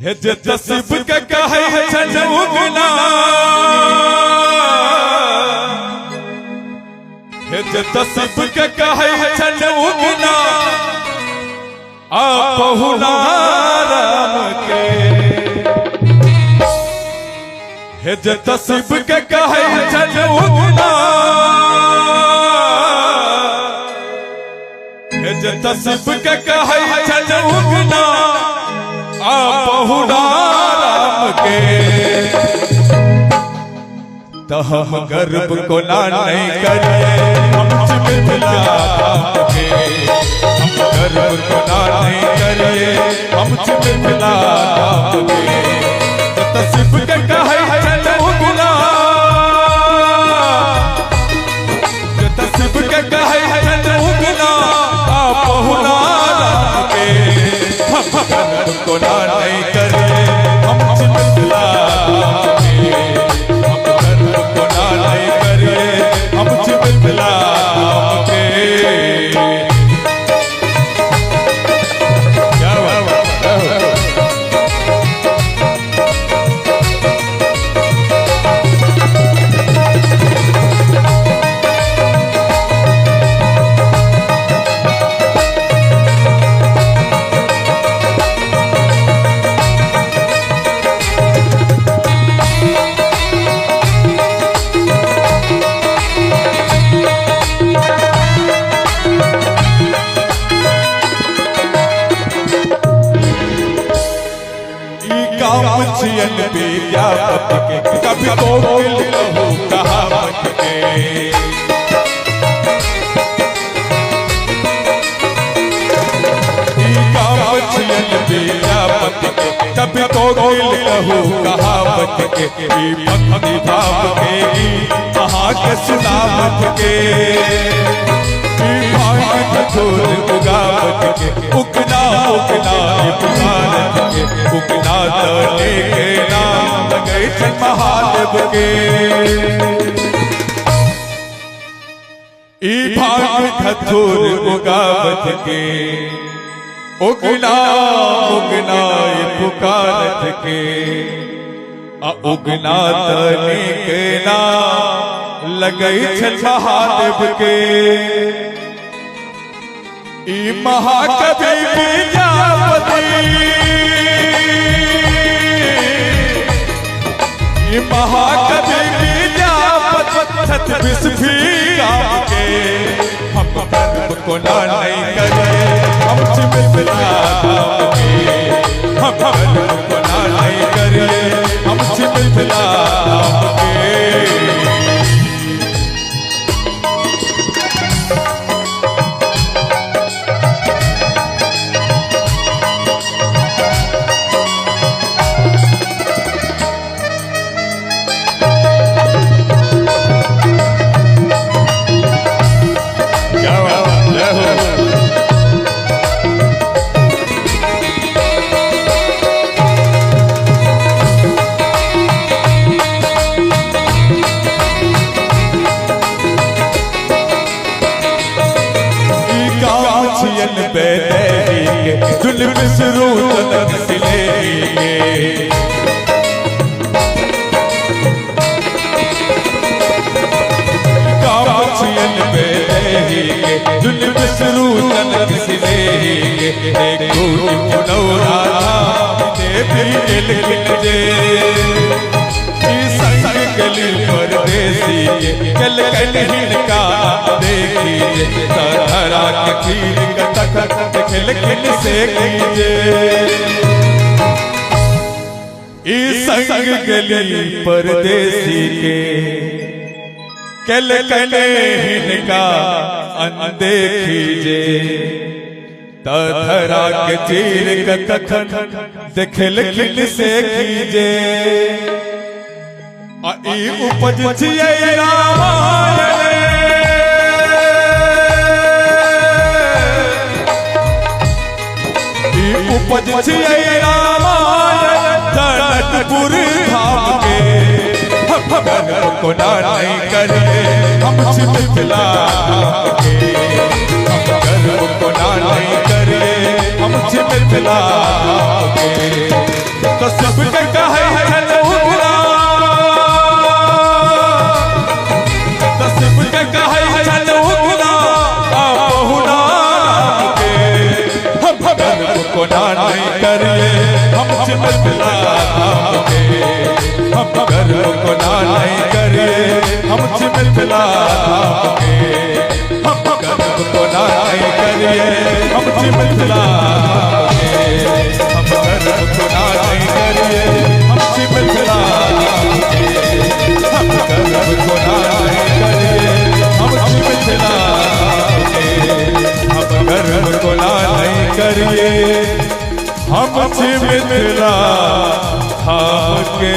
हे जे तसीब के कहे छलुगना हे जे तसीब के कहे छलुगना आ बहुला राम के हे जे तसीब के कहे छलुगना हे जे तसीब के कहे छलुगना आ बहुला राम के तो हम गर्भ को ना नहीं करिए हम चिमिला राम के हम गर्भ को ना नहीं करिए हम चिमिला राम के तो तसीब के कहे छलुगना जो तसीब के कहे छलुगना आ बहुला राम के हम गर्भ को ना नहीं करिए हम चिमिला के हम गर्भ को ना नहीं करिए हम चिमिला के क्या बात है छियन विद्यापति के कभी कोकिल कहू कहावत के छियन विद्यापति के कभी कोकिल कहू कहावत के भक्ति भाव के कहाँ के सुनावत के उगावत के उगना उगना पुकारत के उगना तले के नाम लगे छन महादेव के ई भाग धतुर उगावत के उगना उगना पुकारत के उगना तले के नाम लगे छन महादेव के ई महाकवि विद्यापति ई महाकवि विद्यापति छत्तीस भी गाँव के हम गर्भ को ना नहीं करिए हम चिमिला राम के हम गर्भ को ना नहीं करिए हम चिमिला राम के जुल्म शुरू तलक सिलेंगे कामचियन बेलेंगे जुल्म शुरू तलक सिलेंगे एक कोटि पुनौरा देवी दिल जे संग गली परदेसी कल कल हिनका देखिए धरा के खीर कटक खिल खिल से कीजे इस संग गली परदेसी के कल कल हिनका अनदेखीजे धरा के चीर कटक खिल खिल से कीजे ई उपज छियै रामायण उपज छियै रामायण जनकपुर धाम के हम गर्भ को ना नहीं करिए हम मिथिला के हम गर्भ को ना नहीं करिए हम मिथिला के तो सिर्फ के कहे चलूंगा, तो सिर्फ के कहे चलूंगा बहुना के। हम गर्व को ना नहीं करिए हम चिमटला के, हम गर्व को ना नहीं करिए हम चिमटला के, हम गर्व को ना नहीं करिए हम चिमटला के, हम गर्व को ना नहीं करिए हम चिमटला के, हम गर्व को ना नहीं करिए हम चिमटला के, हम गर्व को ना नहीं करिए हम चिमटला के।